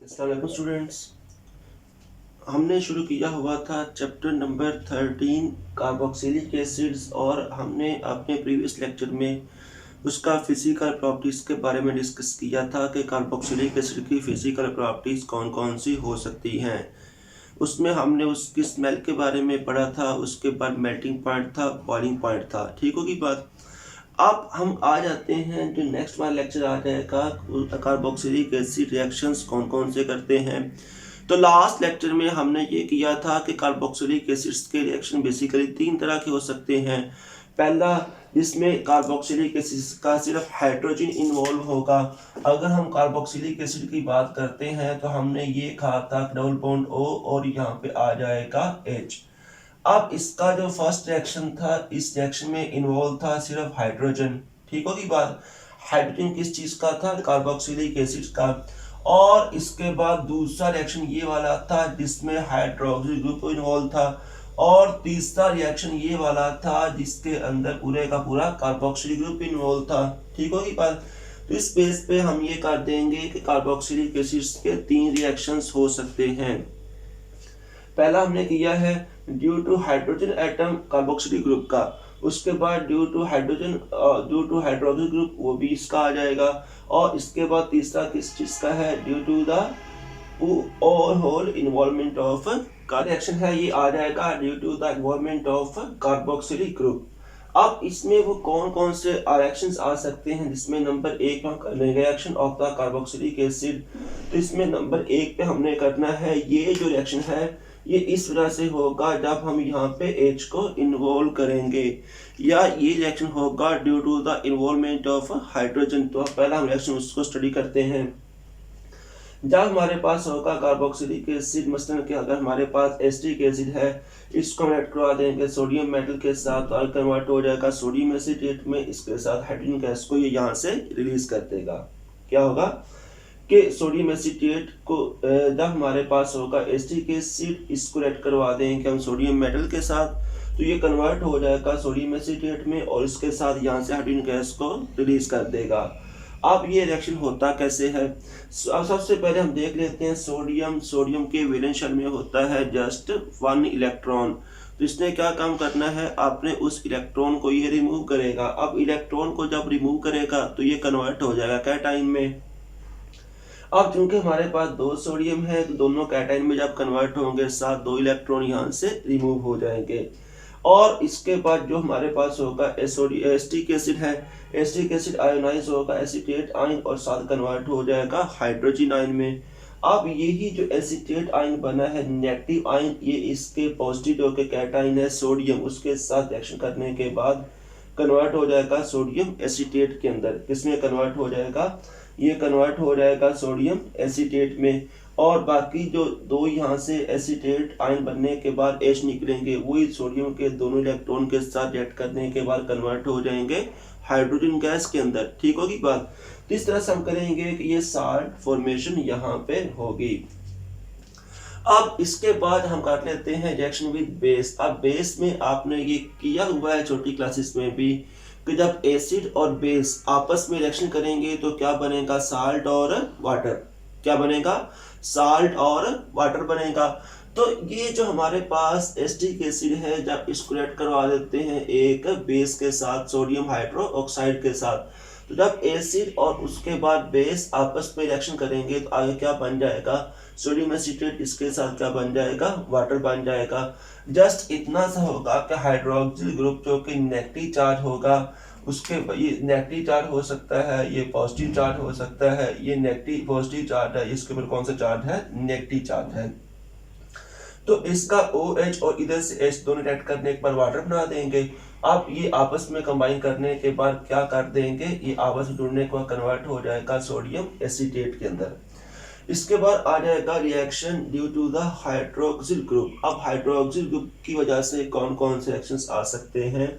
अस्सलाम वालेकुम स्टूडेंट्स। हमने शुरू किया हुआ था चैप्टर नंबर 13 कार्बोक्सिलिक एसिड्स और हमने अपने प्रीवियस लेक्चर में उसका फिजिकल प्रॉपर्टीज़ के बारे में डिस्कस किया था कि कार्बोक्सिलिक एसिड की फिजिकल प्रॉपर्टीज़ कौन कौन सी हो सकती हैं। उसमें हमने उसकी स्मेल के बारे में पढ़ा था, उसके बाद मेल्टिंग पॉइंट था, बॉइलिंग पॉइंट था। ठीक होगी बात। अब हम आ जाते हैं जो नेक्स्ट वाला लेक्चर आ जाएगा, कार्बोक्सिलिक एसिड रिएक्शंस कौन कौन से करते हैं। तो लास्ट लेक्चर में हमने ये किया था कि कार्बोक्सिलिक एसिड्स के रिएक्शन बेसिकली तीन तरह के हो सकते हैं। पहला, जिसमें कार्बोक्सिलिक एसिड का सिर्फ हाइड्रोजन इन्वॉल्व होगा। अगर हम कार्बोक्सिलिक एसिड की बात करते हैं तो हमने ये कहा था डबल बॉन्ड O और यहाँ पे आ जाएगा H। अब इसका जो फर्स्ट रिएक्शन था, इस रिएक्शन में इन्वॉल्व था सिर्फ हाइड्रोजन। ठीक होगी बात। हाइड्रोजन किस चीज का था? कार्बोक्सिलिक एसिड का। और इसके बाद दूसरा रिएक्शन ये वाला था जिसमें हाइड्रोक्सिल ग्रुप इन्वॉल्व था। और तीसरा रिएक्शन ये वाला था जिसके अंदर पूरे का पूरा कार्बोक्सिल ग्रुप इन्वॉल्व था। ठीक होगी बात। तो इस बेस पे हम ये कर देंगे कि कार्बोक्सिलिक एसिड्स के तीन रिएक्शंस हो सकते हैं। पहला हमने किया है due to hydrogen atom carboxylic group का। उसके बाद ड्यू टू हाइड्रोक्सिल ग्रुप, वो भी इसका आ जाएगा। और इसके बाद तीसरा किस चीज का है? Due to the whole involvement of का रिएक्शन है, ये आ जाएगा due to the involvement of carboxylic group. अब इसमें वो कौन कौन से रिएक्शंस आ सकते हैं, जिसमें नंबर एक हम कर लेंगे reaction of the carboxylic acid. तो इसमें नंबर एक पे हमने करना है, ये जो रिएक्शन है ये इस वजह से होगा जब हम यहाँ पे H को इन्वॉल्व करेंगे, या ये रिएक्शन होगा due to the involvement of hydrogen. तो पहला हम रिएक्शन उसको स्टडी करते हैं। जब हमारे पास होगा कार्बोक्सिलिक एसिड, मसलन कि अगर हमारे पास एसिटिक एसिड है, इसको हम ऐड करवा देंगे सोडियम मेटल के साथ, तो कन्वर्ट हो जाएगा सोडियम एसिटेट में। इसके साथ हाइड्रोजन गैस को ये यहाँ से रिलीज कर देगा। क्या होगा कि सोडियम एसिटेट को जब हमारे पास होगा एसिटिक एसिड, इसको ऐड करवा देंगे हम सोडियम मेटल के साथ, तो ये कन्वर्ट हो जाएगा सोडियम एसिटेट में और इसके साथ यहाँ से हाइड्रोजन गैस को रिलीज कर देगा। अब ये रिएक्शन होता कैसे है? अब सबसे पहले हम देख लेते हैं सोडियम के वैलेंस शेल में होता है जस्ट 1 इलेक्ट्रॉन। तो इसने क्या काम करना है, आपने उस इलेक्ट्रॉन को ये रिमूव करेगा। अब इलेक्ट्रॉन को जब रिमूव करेगा तो ये कन्वर्ट हो जाएगा कैटाइन में। अब चूंकि हमारे पास दो सोडियम है, तो दोनों कैटाइन में जब कन्वर्ट होंगे, साथ दो इलेक्ट्रॉन यहाँ से रिमूव हो जाएंगे। और इसके बाद जो हमारे पास होगा एसिटिक एसिड है, एसिटिक एसिड आयोनाइज होगा एसीटेट आयन और साथ कन्वर्ट हो जाएगा हाइड्रोजन आयन में। अब यही जो एसीटेट आयन बना है नेगेटिव आयन, ये इसके पॉजिटिव जो के कैटाइन है सोडियम, उसके साथ रिएक्शन करने के बाद कन्वर्ट हो जाएगा सोडियम एसीटेट के अंदर। किसमें कन्वर्ट हो जाएगा? ये कन्वर्ट हो जाएगा सोडियम एसीटेट में। और बाकी जो दो यहाँ से एसीटेट आयन बनने के बाद H निकलेंगे, वही सोडियम के दोनों इलेक्ट्रॉन के साथ रिएक्ट करने के बाद कन्वर्ट हो जाएंगे हाइड्रोजन गैस के अंदर। ठीक होगी बात। तो इस तरह से हम करेंगे कि ये साल्ट फॉर्मेशन यहाँ पे होगी। अब इसके बाद हम कर लेते हैं रिएक्शन विद बेस। अब बेस में आपने ये किया हुआ है छोटी क्लासेस में भी कि जब एसिड और बेस आपस में रिएक्शन करेंगे तो क्या बनेगा? साल्ट और वाटर। क्या बनेगा? साल्ट और वाटर बनेगा। तो ये जो हमारे पास एसिटिक एसिड है, जब इसको रिएक्ट करवा देते हैं एक बेस के साथ, सोडियम हाइड्रोक्साइड के साथ, तो जब एसिड और उसके बाद बेस आपस में रिएक्शन करेंगे तो आगे क्या बन जाएगा? सोडियम एसीटेट इसके साथ क्या बन जाएगा? वाटर बन जाएगा। जस्ट इतना सा होगा कि हाइड्रोक्सिल ग्रुप जो कि नेगेटिव चार्ज होगा, उसके ये नेगेटिव चार्ज हो सकता है, ये पॉजिटिव चार्ज हो सकता है, ये नेगेटिव पॉजिटिव चार्ज है, इसके ऊपर कौन सा चार्ज है? नेगेटिव चार्ज है। तो इसका OH और इधर से H दोनों ऐड करने के बाद वाटर बना देंगे। अब ये आपस में कंबाइन करने के बाद क्या कर देंगे? ये आपस में जुड़ने के बाद कन्वर्ट हो जाएगा सोडियम एसीटेट के अंदर। इसके बाद आ जाएगा reaction due to the hydroxyl group. अब हाइड्रोक्सिल ग्रुप की वजह से कौन कौन से रिएक्शंस आ सकते हैं?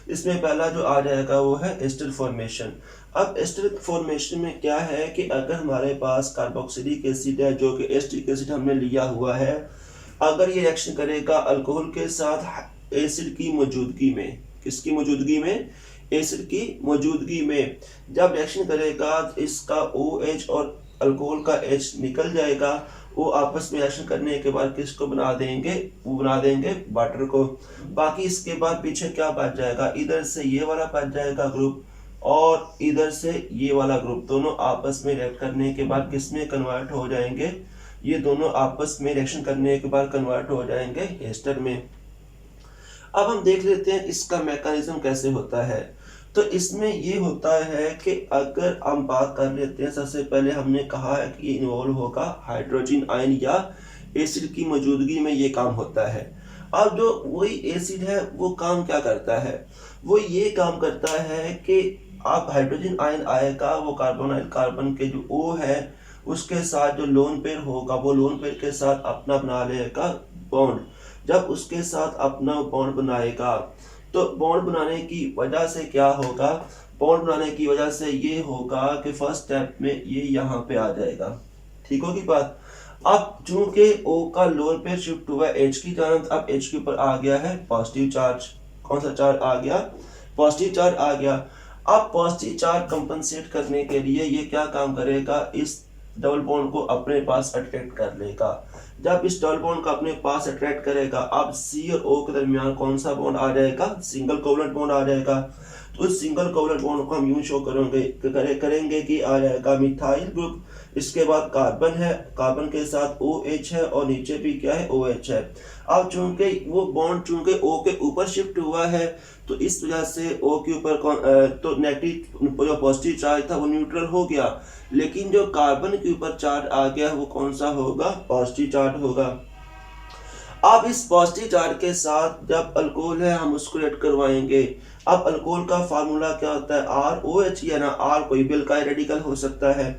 इसमें पहला जो आ जाएगा वो है एस्टर फॉर्मेशन। अब एस्टर फॉर्मेशन में क्या है कि अगर हमारे पास कार्बोक्सिलिक एसिड है जो कि एसिटिक एसिड हमने लिया हुआ है, अगर ये रिएक्शन करेगा अल्कोहल के साथ एसिड की मौजूदगी में, किसकी मौजूदगी में? एसिड की मौजूदगी में। जब रिएक्शन करेगा तो इसका OH और अल्कोहल का H निकल जाएगा, वो आपस में रिएक्शन करने के बाद किसको बना देंगे, वो बना देंगे वाटर को। बाकी इसके बाद पीछे क्या बच जाएगा, इधर से ये वाला बच जाएगा ग्रुप और इधर से ये वाला ग्रुप, दोनों आपस में रिएक्ट करने के बाद किस में कन्वर्ट हो जाएंगे, ये दोनों आपस में रिएक्शन करने के बाद कन्वर्ट हो जाएंगे एस्टर में। अब हम देख लेते हैं इसका मैकेनिज्म कैसे होता है। तो इसमें ये होता है कि अगर हम बात कर लेते हैं, सबसे पहले हमने कहा है कि ये इन्वॉल्व होगा हाइड्रोजन आयन या एसिड की मौजूदगी में ये काम होता है। अब जो वही एसिड है वो काम क्या करता है, वो ये काम करता है कि आप हाइड्रोजन आयन आएगा, वो कार्बन के जो O है उसके साथ जो लोन पेयर होगा, वो लोन पेयर के साथ अपना बना लेगा बॉन्ड। जब उसके साथ अपना बॉन्ड बनाएगा तो बॉन्ड बनाने की वजह से क्या होगा, बॉन्ड बनाने की वजह से ये होगा कि फर्स्ट स्टेप में ये यहाँ पे आ जाएगा, ठीक होगी बात। अब चूंकि O का लोन पेयर शिफ्ट हुआ है H की तरफ, अब H के ऊपर आ गया है पॉजिटिव चार्ज। कौन सा चार्ज आ गया, पॉजिटिव चार्ज आ गया। अब पॉजिटिव चार्ज कंपनसेट करने के लिए ये क्या काम करेगा, इस डबल बॉन्ड को अपने पास अट्रैक्ट कर लेगा। जब इस डबल बॉन्ड को अपने पास अट्रैक्ट करेगा, अब C और O के दरमियान कौन सा बॉन्ड आ जाएगा, सिंगल कोवलेंट बॉन्ड आ जाएगा। तो इस सिंगल कोवलेंट बॉन्ड को हम यूं शो करेंगे कि आ जाएगा मिथाइल ग्रुप। इसके बाद कार्बन है, कार्बन के साथ OH है और नीचे भी क्या है, OH है। अब चूंकि वो बॉन्ड चूंकि O के ऊपर शिफ्ट हुआ है तो इस वजह से O के ऊपर तो नेगेटिव जो पॉजिटिव चार्ज था वो न्यूट्रल हो गया, लेकिन जो कार्बन के ऊपर चार्ज आ गया वो कौन सा होगा, पॉजिटिव चार्ज होगा। अब इस पॉजिटिव चार्ज के साथ जब अल्कोहल है हम उसको रिएक्ट करवाएंगे। अब अल्कोहल का फार्मूला क्या होता है, ROH, या ना R कोई भी अल्काइल रेडिकल हो सकता है।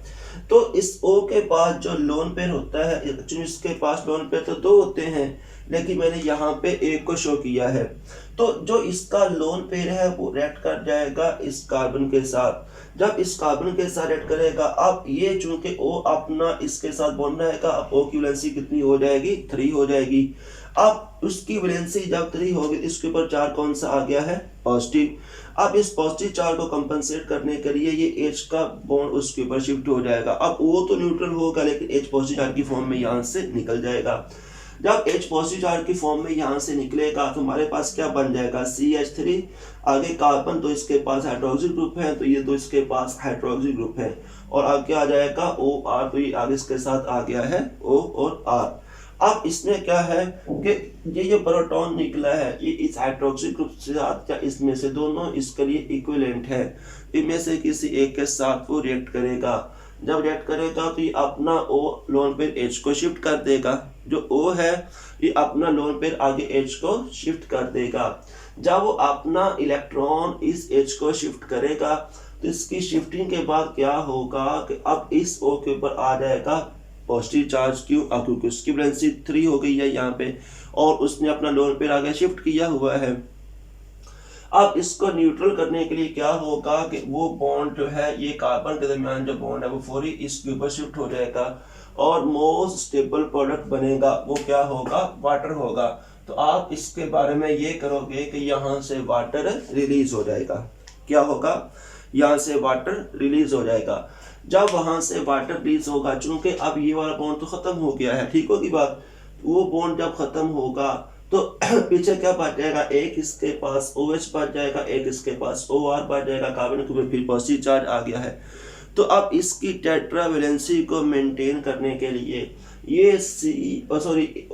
तो इस O के पास जो लोन पेयर होता है, एक्चुअली इसके पास लोन पेयर तो दो होते हैं, लेकिन मैंने यहाँ पे एक को शो किया है। तो जो इसका लोन पेयर है वो रिएक्ट कर जाएगा इस कार्बन के साथ। जब इस कार्बन के साथ रिएक्ट करेगा, अब ये चूंकि O अपना इसके साथ बॉन्ड रहेगा, अब O की वैलेंसी कितनी हो जाएगी, 3 हो जाएगी। अब उसकी वैलेंसी जब 3 होगी, इसके ऊपर चार्ज कौन सा आ गया है, पॉजिटिव। अब इस पॉजिटिव चार्ज को कंपनसेट करने के लिए ये H का बॉन्ड उसके ऊपर शिफ्ट हो जाएगा। अब O तो न्यूट्रल होगा, लेकिन H पॉजिटिव चार्ज की फॉर्म में यहाँ से निकल जाएगा। जब H पॉजिटिव चार्ज की फॉर्म में यहाँ से निकलेगा तो हमारे पास क्या बन जाएगा, CH3। आगे कार्बन तो इसके पास हाइड्रोक्सिल ग्रुप है, तो ये तो इसके पास हाइड्रोक्सिल ग्रुप है, और आगे आ जाएगा OR, तो ये आगे इसके साथ आ गया है O और R। अब इसमें क्या है कि ये जो प्रोटॉन निकला है ये इस हाइड्रोक्सिल ग्रुप से साथ या इसमें से दोनों इसके लिए इक्विवेलेंट है, इनमें से किसी एक के साथ वो रिएक्ट करेगा। जब रिएक्ट करेगा तो ये अपना O लोन पेयर H को शिफ्ट कर देगा, जो O है ये अपना लोन पेयर आगे H को शिफ्ट कर देगा। जब वो अपना इलेक्ट्रॉन इस H को शिफ्ट करेगा तो इसकी शिफ्टिंग के बाद क्या होगा कि अब इस O के ऊपर आ जाएगा पॉजिटिव चार्ज। क्यों, अब क्योंकि उसकी वैलेंसी 3 हो गई है यहाँ पे और उसने अपना लोन पेयर आगे शिफ्ट किया हुआ है। अब इसको न्यूट्रल करने के लिए क्या होगा कि वो बॉन्ड जो है ये कार्बन के दरमियान जो बॉन्ड है वो फौरी इसके ऊपर शिफ्ट हो जाएगा और मोस्ट स्टेबल प्रोडक्ट बनेगा, वो क्या होगा, वाटर होगा। तो आप इसके बारे में ये करोगे कि यहाँ से वाटर रिलीज हो जाएगा। क्या होगा, यहाँ से वाटर रिलीज हो जाएगा। जब वहां से वाटर रिलीज होगा, चूंकि अब ये वाला बॉन्ड तो खत्म हो गया है, ठीक होगी बात, वो बॉन्ड जब खत्म होगा तो पीछे क्या बच जाएगा, एक इसके पास OH बच जाएगा, एक इसके पास OR बच जाएगा, कार्बन के ऊपर फिर पॉजिटिव चार्ज आ गया है। तो अब इसकी टेट्रा वैलेंसी को मेंटेन करने के लिए ये O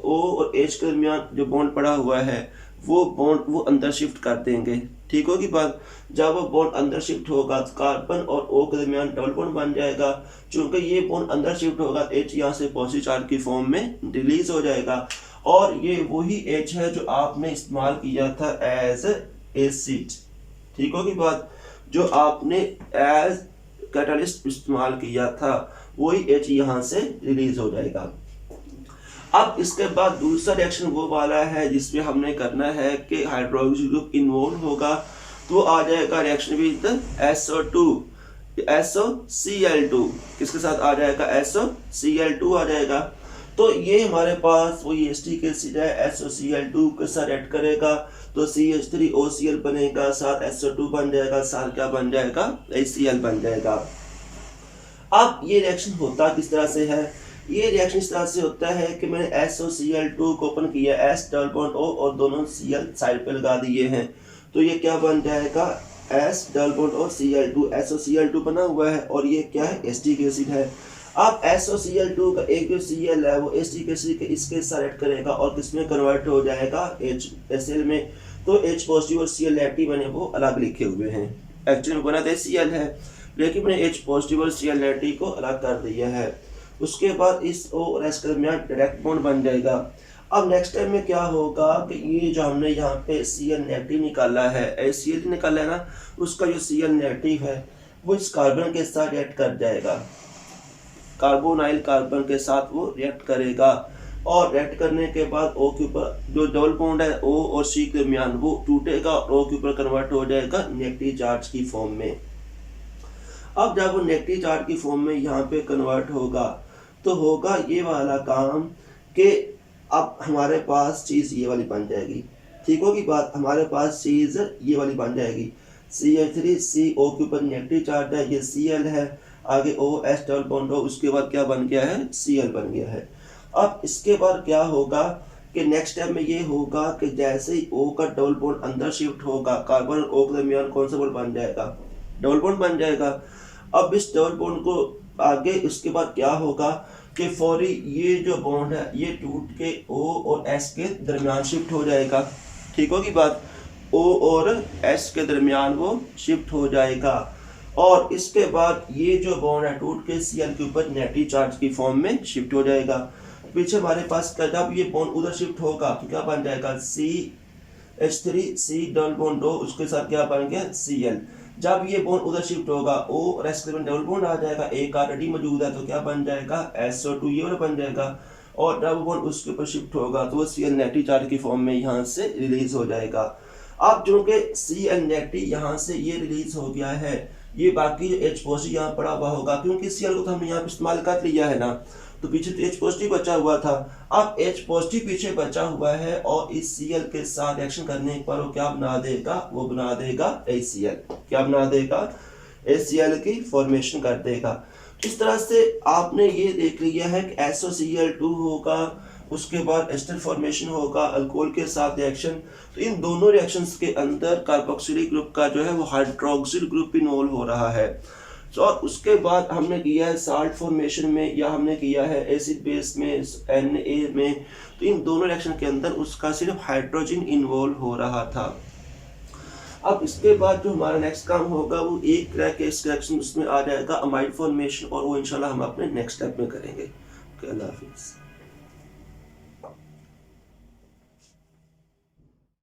और H के दरमियान जो बॉन्ड पड़ा हुआ है वो बॉन्ड वो अंदर शिफ्ट कर देंगे, ठीक होगी बात। जब वो बॉन्ड अंदर शिफ्ट होगा तो कार्बन और O के दरमियान डबल बॉन्ड बन जाएगा। चूंकि ये बॉन्ड अंदर शिफ्ट होगा H यहाँ से पॉजिटिव चार्ज की फॉर्म में रिलीज हो जाएगा और ये वही H है जो आपने इस्तेमाल किया था एज एसिड, ठीक होगी बात, जो आपने एज कैटलिस्ट इस्तेमाल किया था वही H यहाँ से रिलीज हो जाएगा। अब इसके बाद दूसरा रिएक्शन वो वाला है जिसमें हमने करना है कि हाइड्रोक्सिल ग्रुप इन्वॉल्व होगा, तो आ जाएगा रिएक्शन विद SOCl2। किसके साथ आ जाएगा, SOCl2 आ जाएगा। तो ये हमारे पास वो एसिटिक एसिड है, SOCl2 के साथ रिएक्ट करेगा तो CH3OCl बनेगा, साथ SO2 बन जाएगा, साथ क्या बन जाएगा, HCl बन जाएगा। अब ये रिएक्शन होता किस तरह से है, ये रिएक्शन इस तरह से होता है कि मैंने SOCl2 को ओपन किया, S डबल बॉन्ड O और दोनों Cl साइड पे लगा दिए हैं, तो ये क्या बन जाएगा, S double bond O Cl2, SOCl2 बना हुआ है और ये क्या है, एसिटिक एसिड है। अब SOCl2 का एक जो Cl है वो एसिटिक एसिड के इसके साथ ऐड करेगा और किसमें कन्वर्ट हो जाएगा, HCl में। तो H पॉजिटिव और Cl नेगेटिव मैंने वो अलग लिखे हुए हैं, एक्चुअली में बना तो Cl है लेकिन मैंने H पॉजिटिव और Cl नेगेटिव को अलग कर दिया है। उसके बाद इस O और S के दरमियान डायरेक्ट बॉन्ड बन जाएगा। अब नेक्स्ट टाइम में क्या होगा कि ये जो हमने यहाँ पे Cl नेगेटिव निकाला है, Cl निकाला है ना, उसका जो Cl नेगेटिव है वो इस कार्बन के साथ रिएक्ट कर जाएगा, कार्बोनाइल कार्बन के साथ वो रिएक्ट करेगा और रिएक्ट करने के बाद O के ऊपर जो डबल बॉन्ड है O और C के दरमियान वो टूटेगा और O के ऊपर कन्वर्ट हो जाएगा नेगेटिव चार्ज की फॉर्म में। अब जब वो नेगेटिव चार्ज की फॉर्म में यहाँ पे कन्वर्ट होगा तो होगा ये वाला काम कि अब हमारे पास चीज़ ये वाली बन जाएगी, ठीक होगी बात, हमारे पास चीज़ ये वाली बन जाएगी, CH3CO के ऊपर नेगेटिव चार्ज है, ये Cl है, आगे OS डबल बॉन्ड हो, उसके बाद क्या बन गया है, Cl बन गया है। अब इसके बाद क्या होगा कि नेक्स्ट टाइम में ये होगा कि जैसे ही O का डबल बॉन्ड अंदर शिफ्ट होगा, कार्बन और O के दरमियान कौन सा बॉन्ड बन जाएगा, डबल बॉन्ड बन जाएगा। अब इस डबल बॉन्ड को आगे इसके बाद क्या होगा कि फौरी ये जो बॉन्ड है ये टूट के O और S के दरमियान शिफ्ट हो जाएगा, ठीक होगी बात, O और S के दरमियान वो शिफ्ट हो जाएगा और इसके बाद ये जो बॉन्ड है टूट के Cl के ऊपर नेगेटिव चार्ज की फॉर्म में शिफ्ट हो जाएगा। पीछे हमारे पास जब ये बॉन्ड उधर शिफ्ट होगा तो क्या बन जाएगा, CH3C डबल बॉन्ड O, उसके साथ क्या बन गया, Cl। जब ये बॉन्ड उधर शिफ्ट होगा O और S के डबल बॉन्ड आ जाएगा, एक ऑलरेडी मौजूद है तो क्या बन जाएगा, SO2 ये वाला बन जाएगा और डबल बॉन्ड उसके ऊपर शिफ्ट होगा तो वो Cl नेगेटिव चार्ज की फॉर्म में यहाँ से रिलीज हो जाएगा। अब जो कि Cl नेगेटिव यहाँ से ये रिलीज हो गया है, ये बाकी जो H पॉजिटिव यहाँ पड़ा हुआ होगा क्योंकि Cl को तो हमने यहाँ पे इस्तेमाल कर लिया है ना, तो पीछे तो H पॉजिटिव बचा हुआ था। अब H पॉजिटिव पीछे बचा हुआ है और इस Cl के साथ रिएक्शन करने पर वो क्या बना देगा, वो बना देगा HCl, क्या बना देगा, HCl की फॉर्मेशन कर देगा। इस तरह से आपने ये देख लिया है कि SOCl2 होगा, उसके बाद एस्टर फॉर्मेशन होगा अल्कोहल के साथ रिएक्शन, तो इन दोनों रिएक्शंस के अंदर कार्बोक्सिलिक ग्रुप का जो है वो हाइड्रोक्सिल ग्रुप इन्वॉल्व हो रहा है। तो और उसके बाद हमने किया है साल्ट फॉर्मेशन में या हमने किया है एसिड बेस में Na में, तो इन दोनों रिएक्शन के अंदर उसका सिर्फ हाइड्रोजन इन्वॉल्व हो रहा था। अब इसके बाद जो हमारा नेक्स्ट काम होगा वो एक रिएक्शन उसमें आ जाएगा अमाइड फॉर्मेशन और वो इंशाल्लाह हम अपने नेक्स्ट स्टेप में करेंगे। अल्लाह हाफिज़।